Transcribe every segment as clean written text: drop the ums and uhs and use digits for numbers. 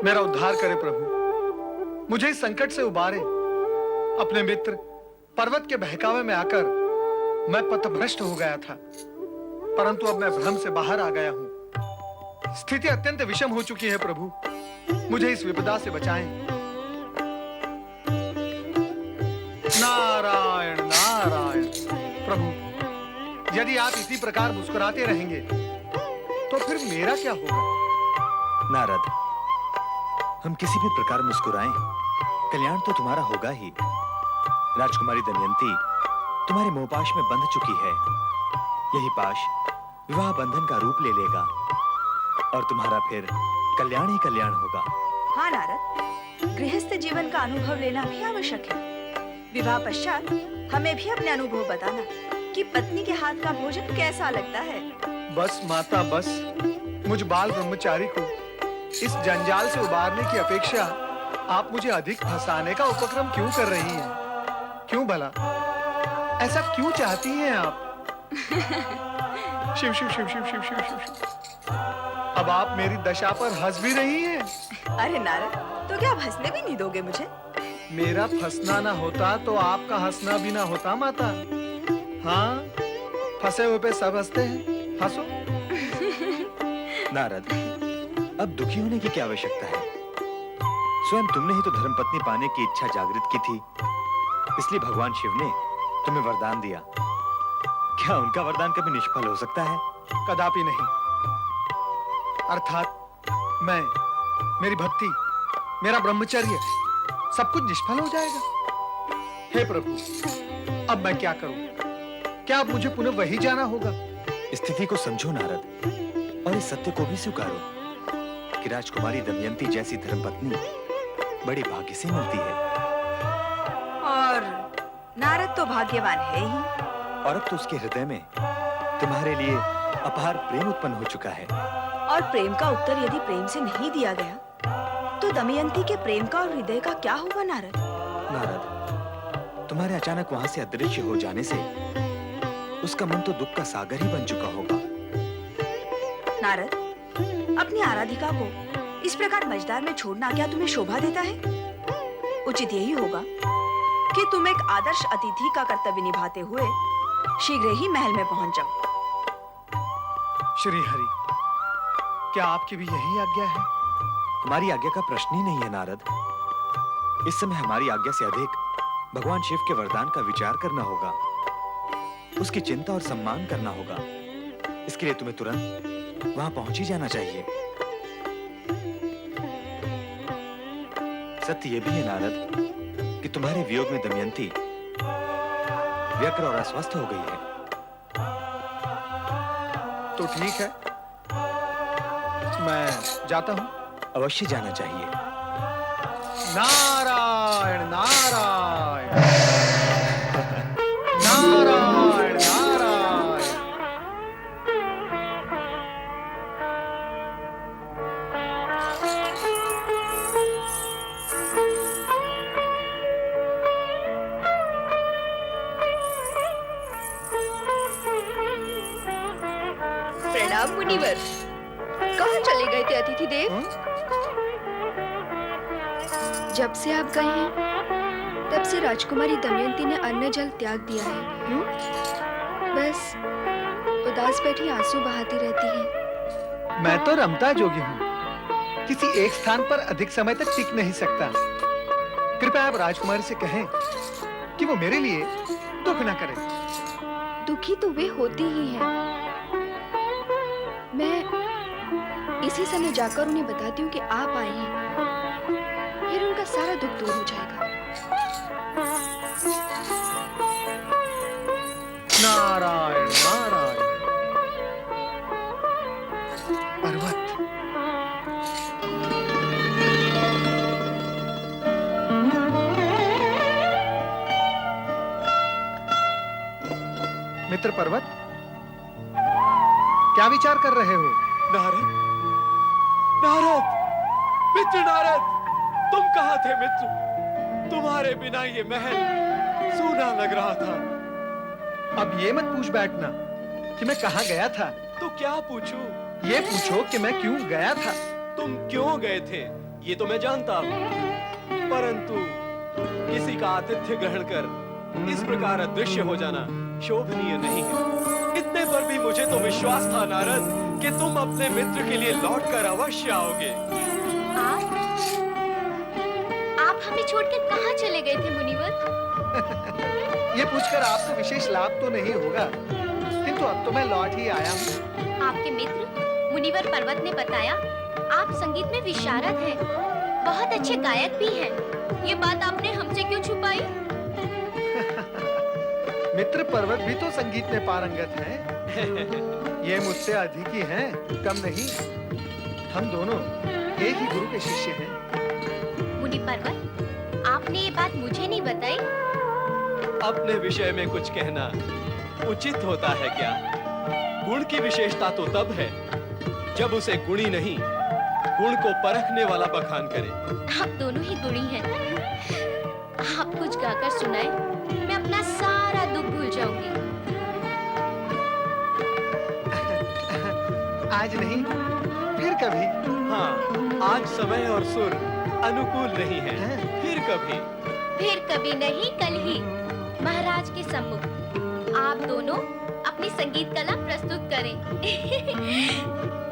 मेरा उद्धार करे प्रभु, मुझे इस संकट से उबारे। अपने मित्र पर्वत के बहकावे में आकर मैं पथभ्रष्ट हो गया था, परंतु अब मैं भ्रम से बाहर आ गया हूं। स्थिति अत्यंत विषम हो चुकी है प्रभु, मुझे इस विपदा से बचाएं। नारायण नारायण। प्रभु, यदि आप इसी प्रकार मुस्कुराते रहेंगे तो फिर मेरा क्या होगा? नारद, हम किसी भी प्रकार मुस्कुराएं, कल्याण तो तुम्हारा होगा ही। राजकुमारी दमयंती तुम्हारे मोहपाश में बंध चुकी है। यही पाश विवाह बंधन का रूप ले लेगा और तुम्हारा फिर कल्याण ही कल्याण होगा। हाँ नारद, गृहस्थ जीवन का अनुभव लेना भी आवश्यक है। विवाह पश्चात हमें भी अपने अनुभव बताना कि पत्नी के हाथ का भोजन कैसा लगता है। बस माता बस, मुझ बाल ब्रह्मचारी को इस जंजाल से उबारने की अपेक्षा आप मुझे अधिक फंसाने का उपक्रम क्यों कर रही हैं? क्यों भला? ऐसा क्यों चाहती हैं आप? शिव शिव शिव शिव शिव शिव शिव शिव। अब आप मेरी दशा पर हंस भी रही हैं। अरे नारद, तो क्या आप हंसने भी नहीं दोगे मुझे? मेरा फंसना ना होता तो आपका हंसना भी ना होता माता। हाँ, फंसे हुए पे सब हंसते हैं, हंसो। नारद, अब दुखी होने की क्या आवश्यकता है? स्वयं तुमने ही तो धर्मपत्नी पाने की इच्छा जागृत की थी, इसलिए भगवान शिव ने तुम्हें वरदान दिया। क्या उनका वरदान कभी निष्फल हो सकता है? कदापि नहीं। अर्थात मैं, मेरी भक्ति, मेरा ब्रह्मचर्य सब कुछ निष्फल हो जाएगा। हे प्रभु, अब मैं क्या करूं? क्या अब मुझे पुनः वही जाना होगा? स्थिति को समझो नारद, और इस सत्य को भी स्वीकारो कि राजकुमारी दमयंती जैसी धर्मपत्नी बड़ी भाग्य से मिलती है। और नारद तो भाग्यवान है ही। और अब तो उसके हृदय में तुम्हारे लिए अपार प्रेम उत्पन्न हो चुका है। और प्रेम का उत्तर यदि प्रेम से नहीं दिया गया तो दमयंती के प्रेम का और हृदय का क्या होगा नारद? नारद, तुम्हारे अचानक वहां से अदृश्य हो जाने से उसका मन तो दुख का सागर ही बन चुका होगा। नारद, अपनी आराधिका को इस प्रकार मझधार में छोड़ना क्या तुम्हें शोभा देता है? उचित यही होगा कि तुम एक आदर्श अतिथि का कर्तव्य निभाते हुए शीघ्र ही महल में पहुंच जाओ। श्री हरि, क्या आपकी भी यही आज्ञा है? हमारी आज्ञा का प्रश्न ही नहीं है नारद। इस समय हमारी आज्ञा से अधिक भगवान शिव के वरदान का विचार करना होगा, उसकी चिंता और सम्मान करना होगा। इसके लिए तुम्हें तुरंत वहां पहुंच ही जाना चाहिए। सत्य यह भी है नारद कि तुम्हारे वियोग में दमयंती व्यग्र और अस्वस्थ हो गई है। तो ठीक है, मैं जाता हूं। अवश्य जाना चाहिए। नारायण नारायण नारायण नारायण। प्रणाम मुनिवर। कहाँ चले गए थे अतिथि देव? जब से आप गए हैं तब से राजकुमारी दमयंती ने अन्न जल त्याग दिया है। क्यों? बस उदास बैठी आंसू बहाती रहती है। मैं तो रमता जोगी हूँ, किसी एक स्थान पर अधिक समय तक टिक नहीं सकता। कृपया आप राजकुमारी से कहें कि वो मेरे लिए दुख न करे। दुखी तो वे होती ही हैं। मैं इसी समय जाकर उन्हें बताती हूँ कि आप आए हैं, फिर उनका सारा दुख दूर हो जाएगा। नारायण नारायण। पर्वत, मित्र पर्वत, क्या विचार कर रहे हो? नारद, नारद, मित्र नारद, तुम कहाँ थे मित्र? तुम्हारे बिना ये महल सूना लग रहा था। अब ये मत पूछ बैठना कि मैं कहाँ गया था। तो क्या पूछूं? ये पूछो कि मैं क्यों गया था। तुम क्यों गए थे? ये तो मैं जानता हूँ, परंतु किसी का आतिथ्य ग्रहण कर इस प्रकार अदृश्य हो जाना शोभनीय नहीं है। इतने पर भी मुझे तो विश्वास था नारद कि तुम अपने मित्र के लिए लौटकर अवश्य आओगे। आप हमें छोड़कर कहाँ चले गए थे मुनिवर? ये पूछकर आपको विशेष लाभ तो नहीं होगा, किंतु अब तो मैं लौट ही आया हूँ। आपके मित्र मुनिवर पर्वत ने बताया आप संगीत में विशारद हैं, बहुत अच्छे गायक भी हैं। ये बात आपने हमसे क्यों छुपाई? मित्र पर्वत भी तो संगीत में पारंगत हैं। ये मुझसे अधिक ही हैं, कम नहीं। हम दोनों एक ही गुरु के शिष्य हैं। मुनि पर्वत, आपने ये बात मुझे नहीं बताई। अपने विषय में कुछ कहना उचित होता है क्या? गुण की विशेषता तो तब है जब उसे गुणी नहीं, गुण को परखने वाला बखान करे। आप दोनों ही गुणी हैं। आप कुछ गाकर सुनाए, मैं अपना सारा दुख भूल जाऊंगी। आज नहीं, फिर कभी। हाँ, आज समय और सुर अनुकूल नहीं है, फिर कभी। फिर कभी नहीं, कल ही महाराज के सम्मुख आप दोनों अपनी संगीत कला प्रस्तुत करें।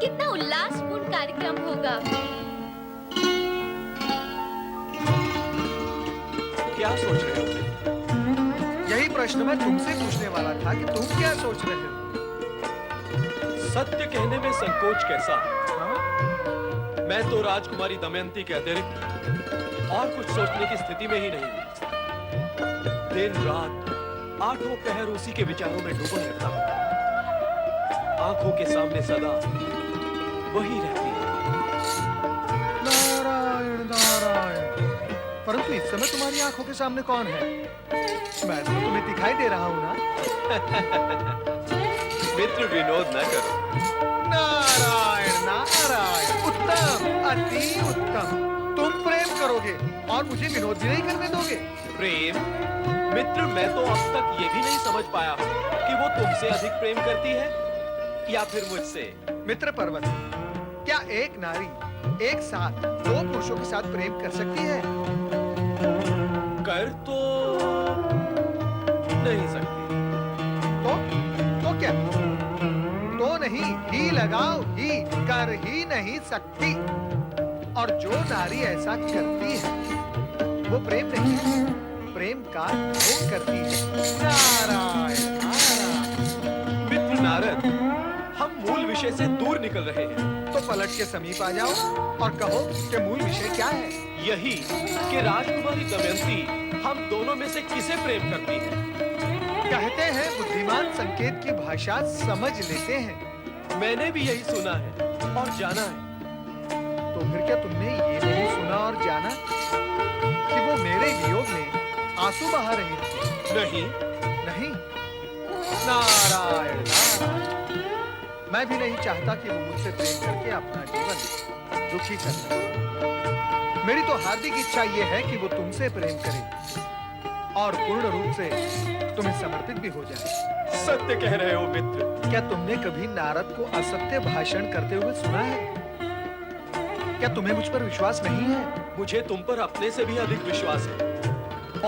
कितना उल्लासपूर्ण कार्यक्रम होगा। क्या सोच रहे हो? यही प्रश्न मैं तुमसे पूछने वाला था कि तुम क्या सोच रहे हो? सत्य कहने में संकोच कैसा? हाँ? मैं तो राजकुमारी दमयंती के अतिरिक्त और कुछ सोचने की स्थिति में ही नहीं हूँ। दिन रात आठों पहर उसी के विचारों में डूबा रहता हूँ। आंखों के सामने सदा वही रहती है। नारायण नारायण। परंतु इस समय तुम्हारी आंखों के सामने कौन है? मैं तो तुम्हें दिखाई दे रहा हूँ ना। मित्र विनोद न करो। नारायण नारायण, उत्तम, अति उत्तम। तुम प्रेम करोगे और मुझे विनोद भी नहीं करने दोगे? प्रेम? मित्र, मैं तो अब तक ये भी नहीं समझ पाया हूँ कि वो तुमसे अधिक प्रेम करती है या फिर मुझसे। मित्र पर्वत, क्या एक नारी एक साथ दो पुरुषों के साथ प्रेम कर सकती है? कर तो नहीं सकती। तो क्या? तो नहीं, ही लगाओ, ही कर ही नहीं सकती। और जो नारी ऐसा करती है वो प्रेम नहीं, प्रेम का भोग करती है। नारायण नारायण। मित्र नारद, हम मूल विषय से दूर निकल रहे हैं। तो पलट के समीप आ जाओ और कहो कि मूल विषय क्या है? यही कि राजकुमारी दमयंती हम दोनों में से किसे प्रेम करती है। कहते हैं बुद्धिमान संकेत की भाषा समझ लेते हैं। मैंने भी यही सुना है और जाना है। तो फिर क्या तुमने ये नहीं सुना और जाना कि वो मेरे वियोग में आंसू बहा रही थी? नहीं। नहीं? नारायण नारायण। मैं भी नहीं चाहता कि वो मुझसे प्रेम करके अपना जीवन दुखी कर ले। मेरी तो हार्दिक इच्छा ये है कि वो तुमसे प्रेम करे और पूर्ण रूप से तुम्हें समर्पित भी हो जाए। सत्य कह रहे हो मित्र। क्या तुमने कभी नारद को असत्य भाषण करते हुए सुना है? क्या तुम्हें मुझ पर विश्वास नहीं है? मुझे तुम पर अपने से भी अधिक विश्वास है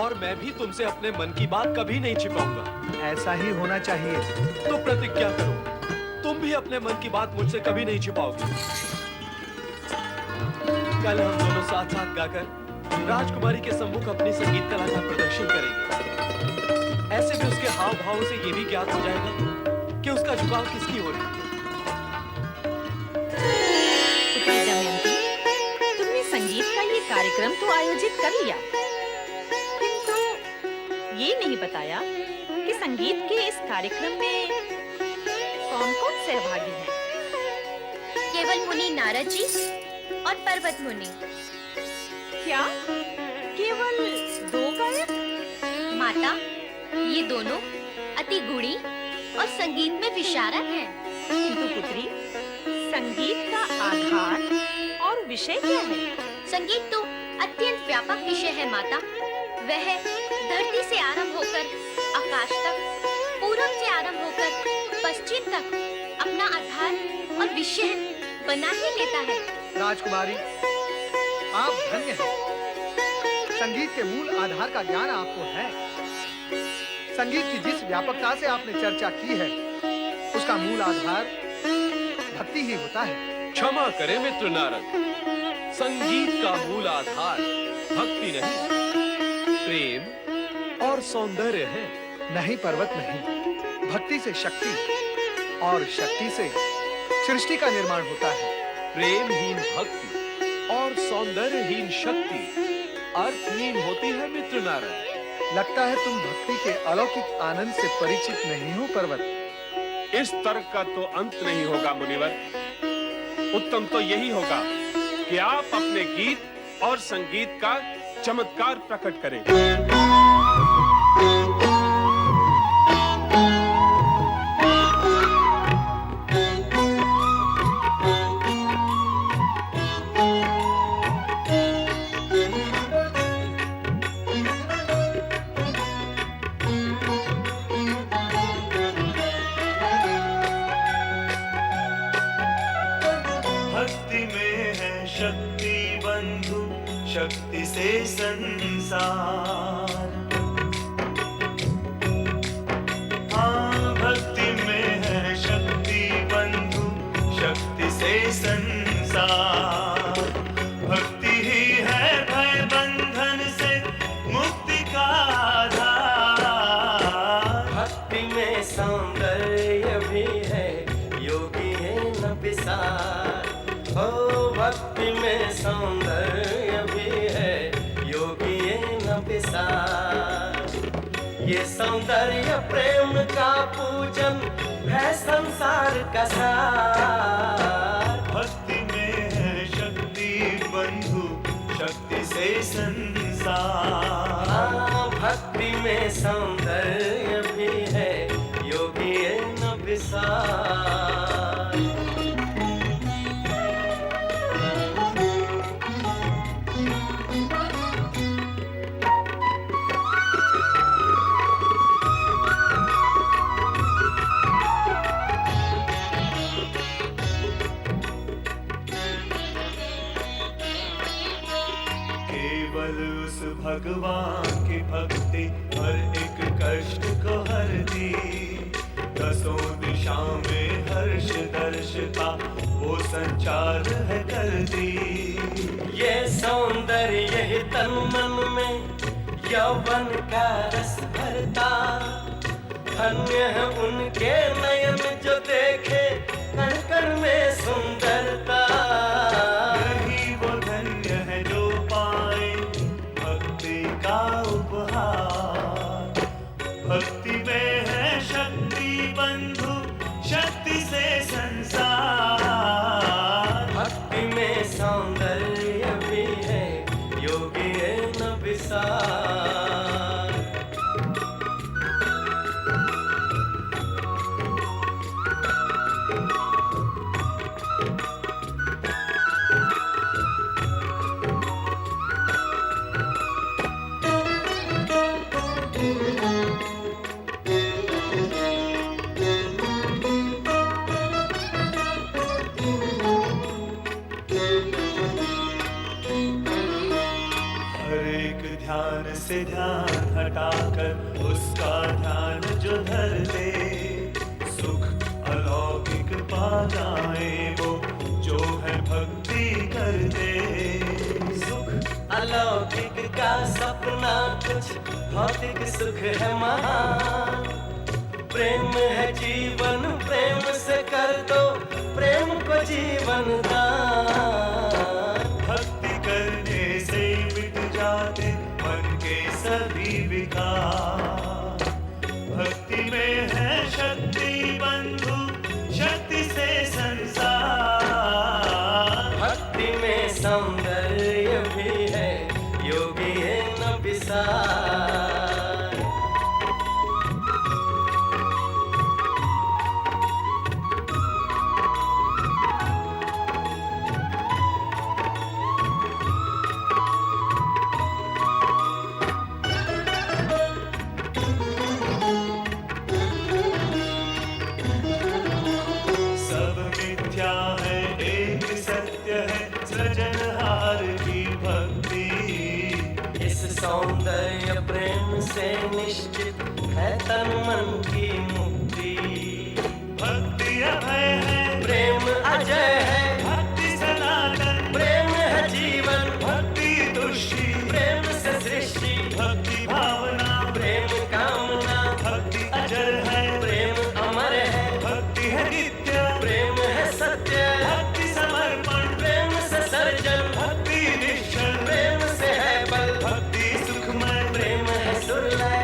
और मैं भी तुमसे अपने मन की बात कभी नहीं छिपाऊंगा। ऐसा ही होना चाहिए। तो प्रतिज्ञा करो, तुम भी अपने मन की बात मुझसे कभी नहीं छिपाओगे। कल हम दोनों साथ साथ गाकर राजकुमारी के सम्मुख अपनी संगीत कला का प्रदर्शन करेंगे। ऐसे भी उसके हाव भाव से ये भी ज्ञात हो जाएगा कि उसका झुकाव किसकी ओर है। पुत्री दमयंती, तुमने संगीत का ये कार्यक्रम तो आयोजित कर लिया, किंतु ये नहीं बताया कि संगीत के इस कार्यक्रम में कौन-कौन सहभागी हैं? केवल मुनि नारद जी और पर्वत मुनि। क्या केवल 2 गायक? माता, ये दोनों अति गुणी और संगीत में विशारद हैं। किंतु पुत्री, संगीत का आधार और विषय क्या है? संगीत तो अत्यंत व्यापक विषय है माता। वह धरती से आरंभ होकर आकाश तक, पूरब से आरंभ होकर पश्चिम तक अपना आधार और विषय बना ही लेता है। राजकुमारी, आप धन्य हैं। संगीत के मूल आधार का ज्ञान आपको है। संगीत की जिस व्यापकता से आपने चर्चा की है, उसका मूल आधार भक्ति ही होता है। क्षमा करें मित्र नारद, संगीत का मूल आधार भक्ति नहीं, प्रेम और सौंदर्य है। नहीं पर्वत नहीं, भक्ति से शक्ति और शक्ति से सृष्टि का निर्माण होता है। प्रेमहीन भक्ति और सौंदर्यहीन शक्ति अर्थहीन होती है मित्र नारद। लगता है तुम भक्ति के अलौकिक आनंद से परिचित नहीं हो पर्वत। इस तर्क का तो अंत नहीं होगा मुनिवर। उत्तम तो यही होगा कि आप अपने गीत और संगीत का चमत्कार प्रकट करें। भक्ति में है शक्ति बंधु, शक्ति से संसार। हाँ, भक्ति में है शक्ति बंधु, शक्ति से संसार। भक्ति ही है भय बंधन से मुक्ति का आधार। भक्ति में सौंदर्य भी है, योगी है न पिसार। हो भक्ति में सौंदर्य भी है, योगी है न पिसार। ये सौंदर्य प्रेम का पूजन है संसार का सार। भक्ति में है शक्ति बंधु, शक्ति से संसार। हाँ, भक्ति में सौंदर्य भी है, योगी है न पिसार। केवल उस भगवान की भक्ति हर एक कष्ट को हर दी। दसों दिशा में हर्ष दर्श का वो संचार है कर दी। ये सौंदर्य ही तन मन में यौवन का रस भरता। धन्य है उनके नयन जो देखे कण कण में सुंदरता। यही वो धन्य है जो पाए भक्ति का उपहार। भक्ति में है शक्ति बंधु, शक्ति से संसार। भक्ति में सौंदर्य भी है, योगी है न विसार। हर एक ध्यान से ध्यान हटाकर उसका ध्यान जो धर दे। सुख अलौकिक पा जाए वो जो है भक्ति कर दे। सुख अलौकिक का सपना कुछ भौतिक सुख है महान। प्रेम है जीवन, प्रेम से कर दो प्रेम को जीवन दान। भक्ति करने से मिट जाते मन के सभी विकार। भक्ति में है शक्ति बंधु, शक्ति से संसार। भक्ति में सौंदर्य भी है, योगी है न विसार। सब मिथ्या है, एक सत्य है, सृजनहार की सौंदर्य प्रेम से निश्चित है तन मन की मुक्ति। भक्ति अभय है, प्रेम अजय है, भक्ति सनातन, प्रेम है जीवन, भक्ति तुष्टि, प्रेम से सृष्टि, भक्ति भावना, प्रेम कामना, भक्ति अजर है, प्रेम अमर है, भक्ति है नित्य, प्रेम है सत्य, भक्ति समर्पण, प्रेम से सर्जन, भक्ति निश्चल, प्रेम से है बल, भक्ति सुखमय, प्रेम है सुरलय।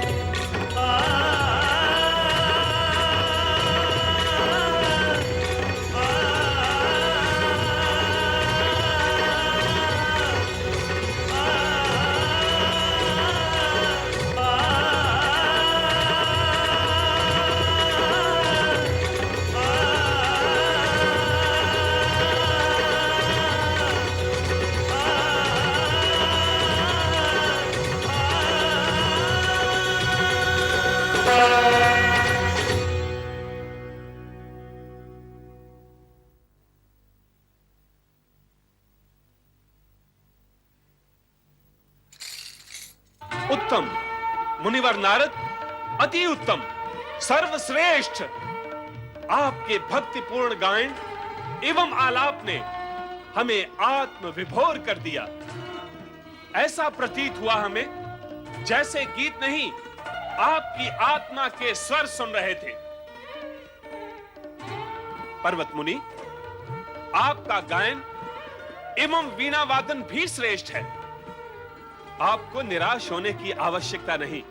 उत्तम मुनिवर नारद, अति उत्तम, सर्वश्रेष्ठ। आपके भक्तिपूर्ण गायन एवं आलाप ने हमें आत्म विभोर कर दिया। ऐसा प्रतीत हुआ हमें जैसे गीत नहीं, आपकी आत्मा के स्वर सुन रहे थे। पर्वत मुनि, आपका गायन एवं वीणा वादन भी श्रेष्ठ है। आपको निराश होने की आवश्यकता नहीं।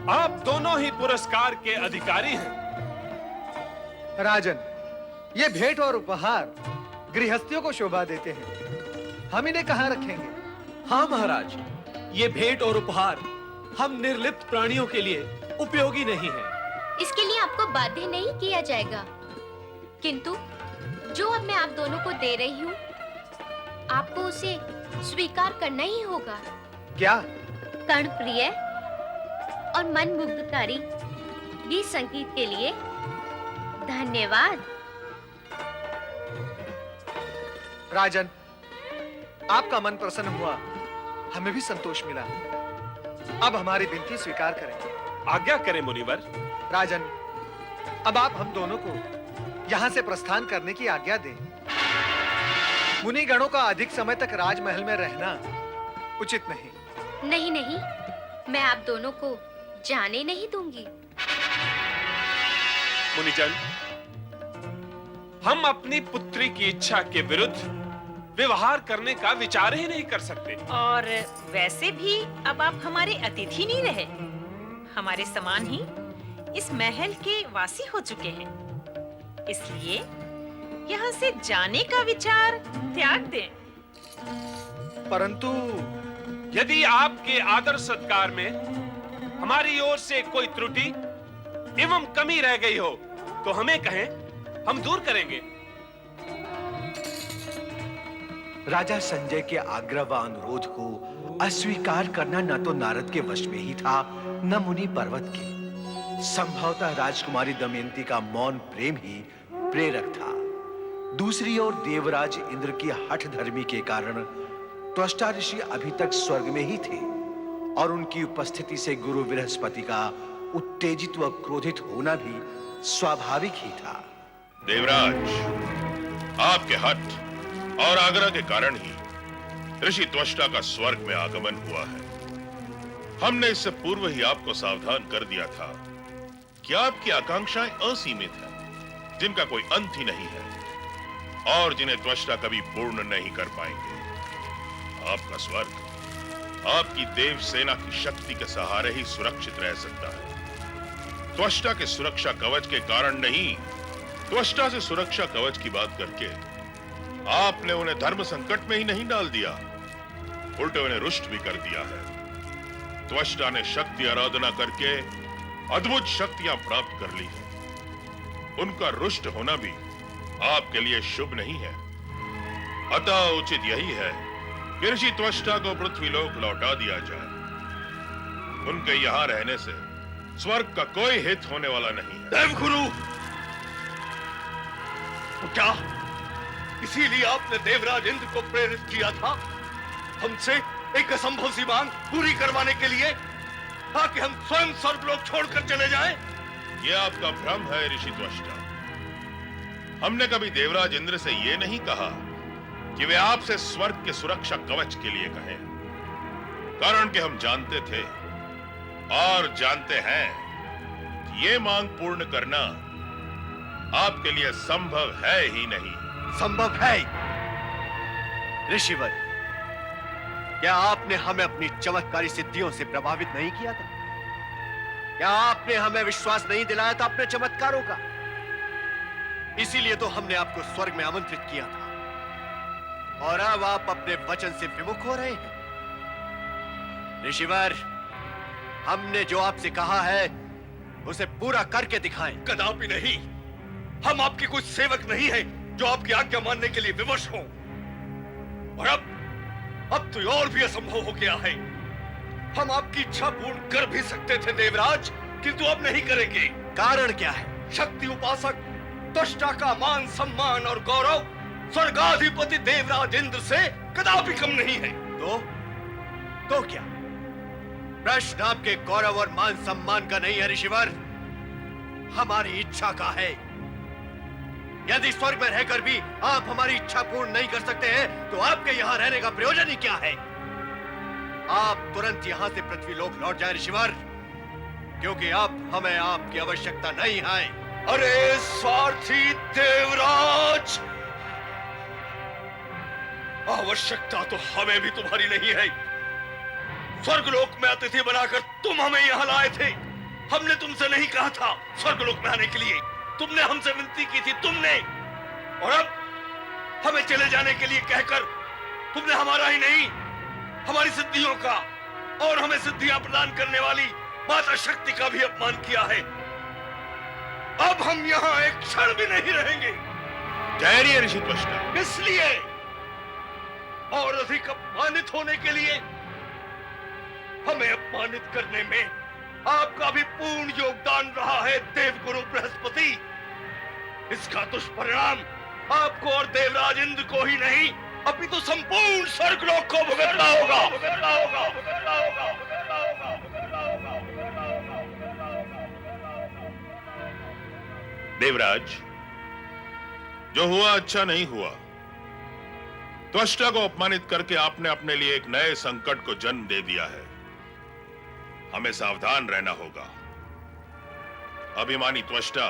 आप दोनों ही पुरस्कार के अधिकारी हैं। राजन, ये भेंट और उपहार गृहस्थियों को शोभा देते हैं। हम इन्हें कहां रखेंगे? हाँ महाराज, ये भेंट और उपहार हम निर्लिप्त प्राणियों के लिए उपयोगी नहीं है। इसके लिए आपको बाध्य नहीं किया जाएगा, किंतु जो अब मैं आप दोनों को दे रही हूँ, आपको उसे स्वीकार करना ही होगा। क्या? कर्णप्रिय और मन मुग्धकारी गीत संगीत के लिए धन्यवाद। राजन, आपका मन प्रसन्न हुआ, हमें भी संतोष मिला। अब हमारी विनती स्वीकार करें। आज्ञा करें मुनिवर। राजन, अब आप हम दोनों को यहां से प्रस्थान करने की आज्ञा दें। मुनि गणों का अधिक समय तक राजमहल में रहना उचित नहीं। नहीं नहीं, मैं आप दोनों को जाने नहीं दूंगी। मुनिजन, हम अपनी पुत्री की इच्छा के विरुद्ध व्यवहार करने का विचार ही नहीं कर सकते। और वैसे भी अब आप हमारे अतिथि नहीं रहे, हमारे समान ही इस महल के वासी हो चुके हैं। इसलिए यहाँ से जाने का विचार त्याग दें। परंतु यदि आपके आदर सत्कार में हमारी ओर से कोई त्रुटि एवं कमी रह गई हो तो हमें कहें, हम दूर करेंगे। राजा संजय के आग्रह व अनुरोध को अस्वीकार करना न तो नारद के वश में ही था, न मुनि पर्वत के। संभवतः राजकुमारी दमयंती का मौन प्रेम ही प्रेरक था। दूसरी ओर देवराज इंद्र की हठ धर्मी के कारण त्वष्टा ऋषि अभी तक स्वर्ग में ही थे और उनकी उपस्थिति से गुरु बृहस्पति का उत्तेजित व क्रोधित होना भी स्वाभाविक ही था। देवराज, आपके हठ और आग्रह के कारण ही ऋषि त्वष्टा का स्वर्ग में आगमन हुआ है। हमने इससे पूर्व ही आपको सावधान कर दिया था कि आपकी आकांक्षाएं असीमित हैं, जिनका कोई अंत ही नहीं है और जिन्हें त्वष्टा कभी पूर्ण नहीं कर पाएंगे। आपका स्वर्ग आपकी देव सेना की शक्ति के सहारे ही सुरक्षित रह सकता है। त्वष्टा के सुरक्षा कवच के कारण नहीं, त्वष्टा से सुरक्षा कवच की बात करके आपने उन्हें धर्म संकट में ही नहीं डाल दिया, उल्टे उन्हें रुष्ट भी कर दिया है। त्वष्टा ने शक्ति आराधना करके अद्भुत शक्तियां प्राप्त कर ली है। उनका रुष्ट होना भी आपके लिए शुभ नहीं है। अतः उचित यही है कि ऋषि त्वष्टा को पृथ्वीलोक लौटा दिया जाए। उनके यहां रहने से स्वर्ग का कोई हित होने वाला नहीं है। देवगुरु, क्या इसीलिए आपने देवराज इंद्र को प्रेरित किया था हमसे एक असंभव सी मांग पूरी करवाने के लिए, ताकि हम स्वयं स्वर्गलोक छोड़कर चले जाएं। यह आपका भ्रम है ऋषि त्वष्टा। हमने कभी देवराज इंद्र से यह नहीं कहा कि वे आपसे स्वर्ग के सुरक्षा कवच के लिए कहें, कारण कि हम जानते थे और जानते हैं कि ये मांग पूर्ण करना आपके लिए संभव है ही नहीं। संभव है। ऋषिवर, क्या आपने हमें अपनी चमत्कारी सिद्धियों से प्रभावित नहीं किया था? क्या आपने हमें विश्वास नहीं दिलाया था अपने चमत्कारों का? इसीलिए तो हमने आपको स्वर्ग में आमंत्रित किया था, और अब आप अपने वचन से विमुख हो रहे हैं। ऋषिवर, हमने जो आपसे कहा है उसे पूरा करके दिखाएं। कदापि नहीं। हम आपके कुछ सेवक नहीं हैं जो आपकी आज्ञा मानने के लिए विवश हो। और अब तो और भी असंभव हो गया है। हम आपकी इच्छा पूर्ण कर भी सकते थे देवराज, किंतु अब नहीं करेंगे। कारण क्या है? शक्ति उपासक त्वष्टा का मान सम्मान और गौरव स्वर्गाधिपति देवराज इंद्र से कदापि कम नहीं है। तो क्या? प्रश्न आपके गौरव और मान सम्मान का नहीं है ऋषिवर, हमारी इच्छा का है। यदि स्वर्ग में रहकर भी आप हमारी इच्छा पूर्ण नहीं कर सकते हैं, तो आपके यहाँ रहने का प्रयोजन ही क्या है? आप तुरंत यहाँ से पृथ्वी लोक लौट जाए ऋषिवर, क्योंकि अब हमें आपकी आवश्यकता नहीं है। अरे स्वार्थी देवराज, आवश्यकता तो हमें भी तुम्हारी नहीं है। स्वर्गलोक में अतिथि बनाकर तुम हमें यहाँ लाए थे। हमने तुमसे नहीं कहा था स्वर्गलोक में आने के लिए, तुमने हमसे विनती की थी तुमने। और अब हमें चले जाने के लिए कहकर तुमने हमारा ही नहीं, हमारी सिद्धियों का और हमें सिद्धियां प्रदान करने वाली माता शक्ति का भी अपमान किया है। अब हम यहाँ एक क्षण भी नहीं रहेंगे। धैर्य ऋषि त्वष्टा। इसलिए और अधिक अपमानित होने के लिए, हमें अपमानित करने में आपका भी पूर्ण योगदान रहा है देवगुरु बृहस्पति। इसका दुष्परिणाम आपको और देवराज इंद्र को ही नहीं, अपितु संपूर्ण स्वर्गलोक को भुगतना होगा। देवराज, जो हुआ अच्छा नहीं हुआ। त्वष्टा को अपमानित करके आपने अपने लिए एक नए संकट को जन्म दे दिया है। हमें सावधान रहना होगा। अभिमानी त्वष्टा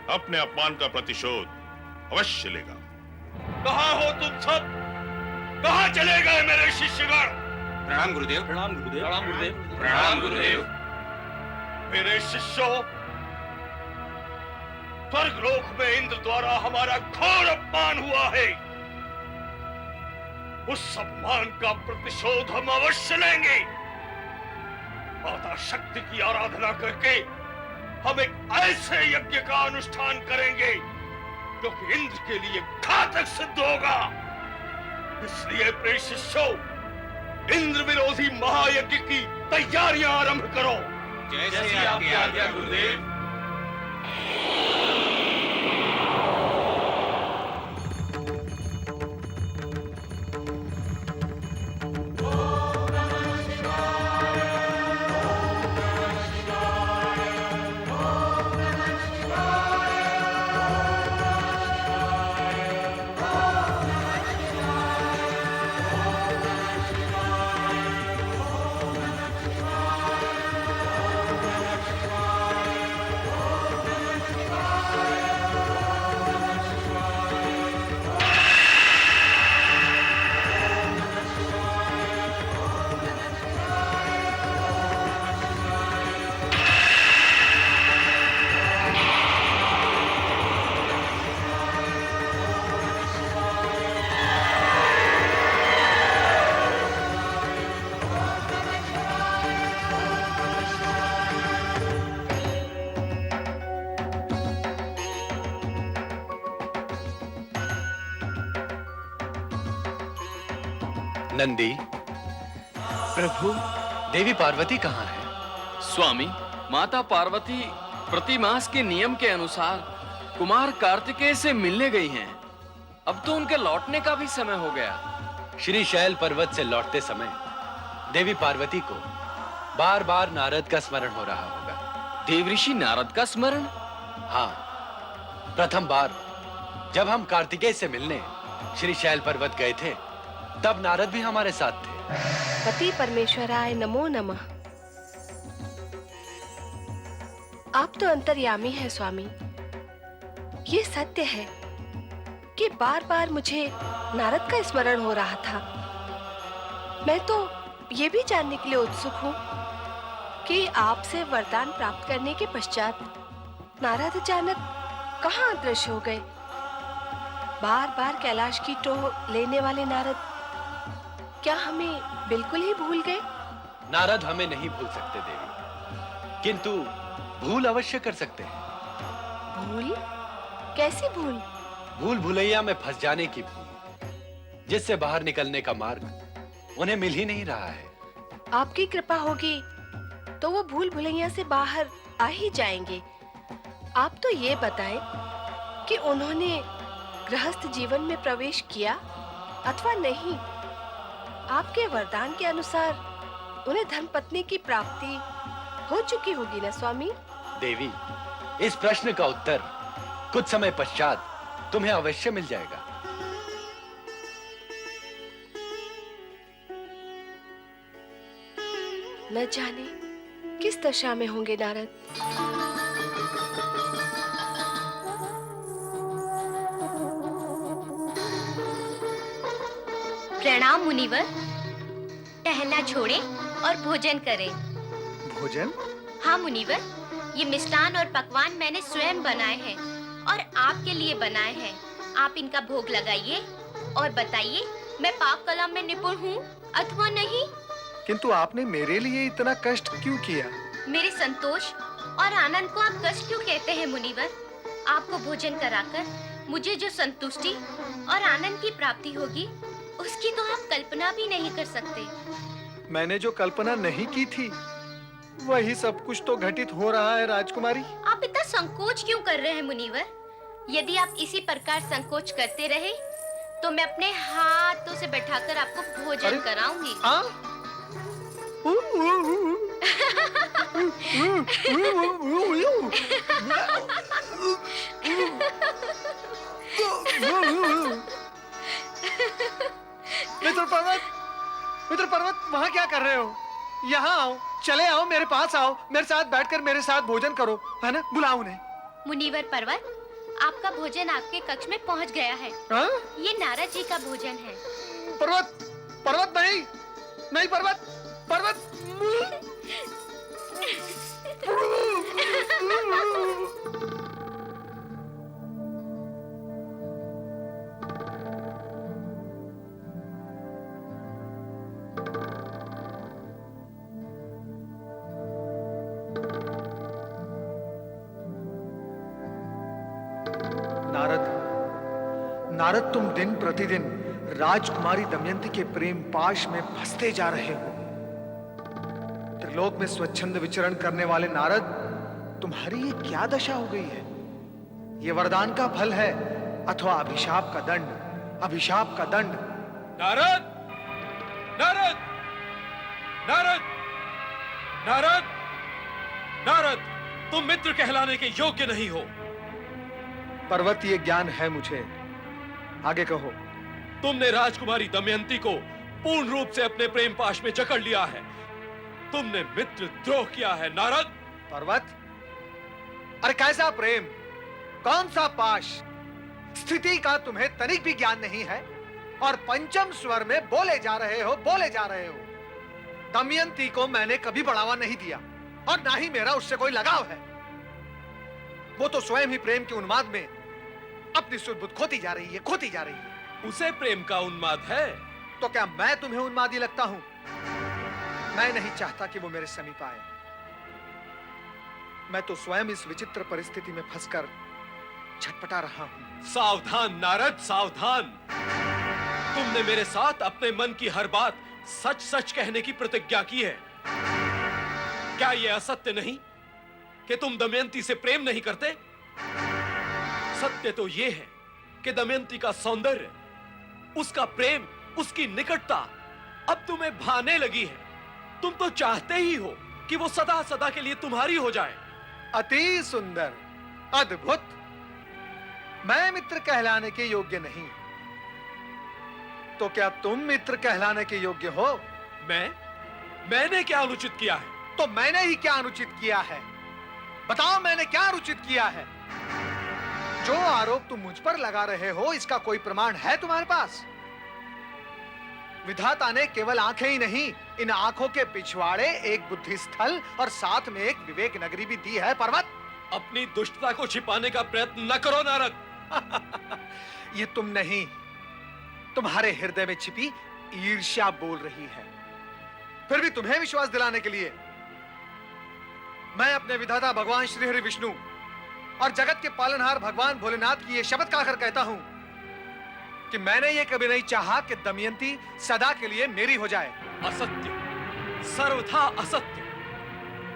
अपने अपमान का प्रतिशोध अवश्य लेगा। कहां हो तुम सब? कहां चले गए मेरे शिष्यगण? प्रणाम गुरुदेव। प्रणाम गुरुदेव। प्रणाम गुरुदेव। प्रणाम गुरुदेव। मेरे शिष्यों, स्वर्गलोक में इंद्र द्वारा हमारा घोर अपमान हुआ है। उस अपमान का प्रतिशोध हम अवश्य लेंगे। माता शक्ति की आराधना करके हम एक ऐसे यज्ञ का अनुष्ठान करेंगे जो कि इंद्र के लिए घातक सिद्ध होगा। इसलिए प्रिय शिष्यों, इंद्र विरोधी महायज्ञ की तैयारियां आरंभ करो। जैसे आपकी आज्ञा गुरुदेव। नंदी, प्रभु, देवी पार्वती कहाँ है? स्वामी, माता पार्वती प्रतिमास के नियम के अनुसार कुमार कार्तिकेय से मिलने गई हैं। अब तो उनके लौटने का भी समय हो गया। श्री शैल पर्वत से लौटते समय देवी पार्वती को बार बार नारद का स्मरण हो रहा होगा। देवऋषि नारद का स्मरण? हाँ, प्रथम बार जब हम कार्तिकेय से मिलने श्री शैल पर्वत गए थे, तब नारद भी हमारे साथ थे। पति परमेश्वराय नमो नमः। आप तो अंतर्यामी हैं स्वामी। ये सत्य है कि बार बार मुझे नारद का स्मरण हो रहा था। मैं तो ये भी जानने के लिए उत्सुक हूँ कि आपसे वरदान प्राप्त करने के पश्चात नारद अचानक कहाँ अदृश्य हो गए। बार बार कैलाश की टोह लेने वाले नारद क्या हमें बिल्कुल ही भूल गए? नारद हमें नहीं भूल सकते देवी, किंतु भूल अवश्य कर सकते हैं। भूल? कैसी भूल? भूल भुलैया में फंस जाने की भूल, जिससे बाहर निकलने का मार्ग उन्हें मिल ही नहीं रहा है। आपकी कृपा होगी तो वो भूल भुलैया से बाहर आ ही जाएंगे। आप तो ये बताएं कि उन्होंने गृहस्थ जीवन में प्रवेश किया अथवा नहीं। आपके वरदान के अनुसार उन्हें धर्मपत्नी की प्राप्ति हो चुकी होगी ना स्वामी? देवी, इस प्रश्न का उत्तर कुछ समय पश्चात तुम्हें अवश्य मिल जाएगा। न जाने किस दशा में होंगे नारद। प्रणाम मुनिवर। टहलना छोड़ें और भोजन करें। भोजन? हाँ मुनिवर, ये मिष्ठान और पकवान मैंने स्वयं बनाए हैं और आपके लिए बनाए हैं। आप इनका भोग लगाइए और बताइए मैं पाक कला में निपुण हूँ अथवा नहीं। किंतु आपने मेरे लिए इतना कष्ट क्यों किया? मेरे संतोष और आनंद को आप कष्ट क्यों कहते हैं मुनिवर? आपको भोजन कराकर मुझे जो संतुष्टि और आनंद की प्राप्ति होगी उसकी तो आप कल्पना भी नहीं कर सकते। मैंने जो कल्पना नहीं की थी वही सब कुछ तो घटित हो रहा है राजकुमारी। आप इतना संकोच क्यों कर रहे हैं मुनिवर? यदि आप इसी प्रकार संकोच करते रहे तो मैं अपने हाथों से बैठाकर आपको भोजन कराऊंगी। मित्र पर्वत, वहाँ क्या कर रहे हो? यहाँ आओ, चले आओ, मेरे पास आओ, मेरे साथ बैठकर मेरे साथ भोजन करो, है ना? बुलाओ उन्हें। मुनिवर पर्वत, आपका भोजन आपके कक्ष में पहुँच गया है। ये नारद जी का भोजन है। पर्वत, पर्वत नहीं, नहीं पर्वत, पर्वत। नारद, तुम दिन प्रतिदिन राजकुमारी दमयंती के प्रेम पाश में फंसते जा रहे हो। त्रिलोक में स्वच्छंद विचरण करने वाले नारद, तुम्हारी ये क्या दशा हो गई है? ये वरदान का फल है अथवा अभिशाप का दंड? अभिशाप का दंड। नारद, नारद, नारद, नारद, नारद, तुम मित्र कहलाने के योग्य नहीं हो। पर्वत, ये ज्ञान है मुझे, आगे कहो। तुमने राजकुमारी दमयंती को पूर्ण रूप से अपने प्रेम पाश में जकड़ लिया है। तुमने मित्र द्रोह किया है नारद। पर्वत, अरे कैसा प्रेम, कौन सा पाश? स्थिति का तुम्हें तनिक भी ज्ञान नहीं है और पंचम स्वर में बोले जा रहे हो, बोले जा रहे हो। दमयंती को मैंने कभी बढ़ावा नहीं दिया और ना ही मेरा उससे कोई लगाव है। वो तो स्वयं ही प्रेम के उन्माद में अपनी सुध-बुध खोती जा रही है, खोती जा रही है। उसे प्रेम का उन्माद है तो क्या मैं तुम्हें उन्मादी लगता हूं? मैं नहीं चाहता कि वो मेरे समीप आए। मैं तो स्वयं इस विचित्र परिस्थिति में फंसकर छटपटा रहा हूं। सावधान नारद, सावधान। तुमने मेरे साथ अपने मन की हर बात सच सच कहने की प्रतिज्ञा की है। क्या यह असत्य नहीं कि तुम दमयंती से प्रेम नहीं करते? सत्य तो यह है कि दमयंती का सौंदर्य, उसका प्रेम, उसकी निकटता अब तुम्हें भाने लगी है। तुम तो चाहते ही हो कि वो सदा सदा के लिए तुम्हारी हो जाए। अति सुंदर, अद्भुत। मैं मित्र कहलाने के योग्य नहीं, तो क्या तुम मित्र कहलाने के योग्य हो? मैंने क्या अनुचित किया है? तो मैंने ही क्या अनुचित किया है? बताओ, मैंने क्या अनुचित किया है? जो आरोप तुम मुझ पर लगा रहे हो, इसका कोई प्रमाण है तुम्हारे पास? विधाता ने केवल आंखें ही नहीं, इन आंखों के पिछवाड़े एक बुद्धि स्थल और साथ में एक विवेक नगरी भी दी है। पर्वत, अपनी दुष्टता को छिपाने का प्रयत्न न करो नारद। ये तुम नहीं, तुम्हारे हृदय में छिपी ईर्ष्या बोल रही है। फिर भी तुम्हें विश्वास दिलाने के लिए मैं अपने विधाता भगवान श्री हरि विष्णु और जगत के पालनहार भगवान भोलेनाथ की ये शपथ खाकर कहता हूं कि मैंने ये कभी नहीं चाहा कि दमयंती सदा के लिए मेरी हो जाए। असत्य, सर्वथा असत्य।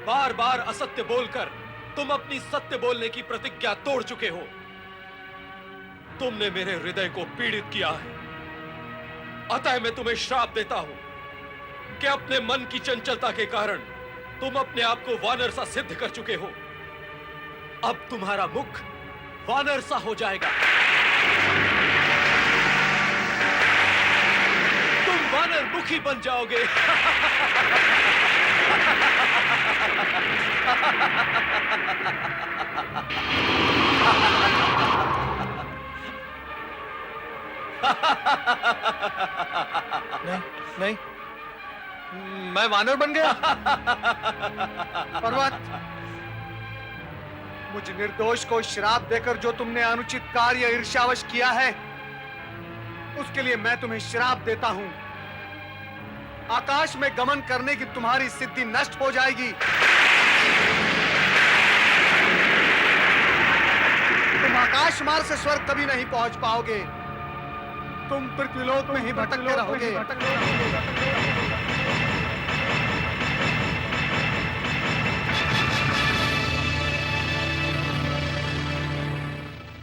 बार बार असत्य बोलकर तुम अपनी सत्य बोलने की प्रतिज्ञा तोड़ चुके हो। तुमने मेरे हृदय को पीड़ित किया है, अतः मैं तुम्हें श्राप देता हूं कि अपने मन की चंचलता के कारण तुम अपने आप को वानर सा सिद्ध कर चुके हो। अब तुम्हारा मुख वानर सा हो जाएगा। तुम वानर मुखी बन जाओगे। नहीं, नहीं, मैं वानर बन गया। पर्वत, मुझ निर्दोष को श्राप देकर जो तुमने अनुचित कार्य ईर्ष्यावश किया है, उसके लिए मैं तुम्हें श्राप देता हूं। आकाश में गमन करने की तुम्हारी सिद्धि नष्ट हो जाएगी। तुम आकाश मार्ग से स्वर्ग कभी नहीं पहुंच पाओगे। तुम पृथ्वीलोक में ही भटकते रहोगे।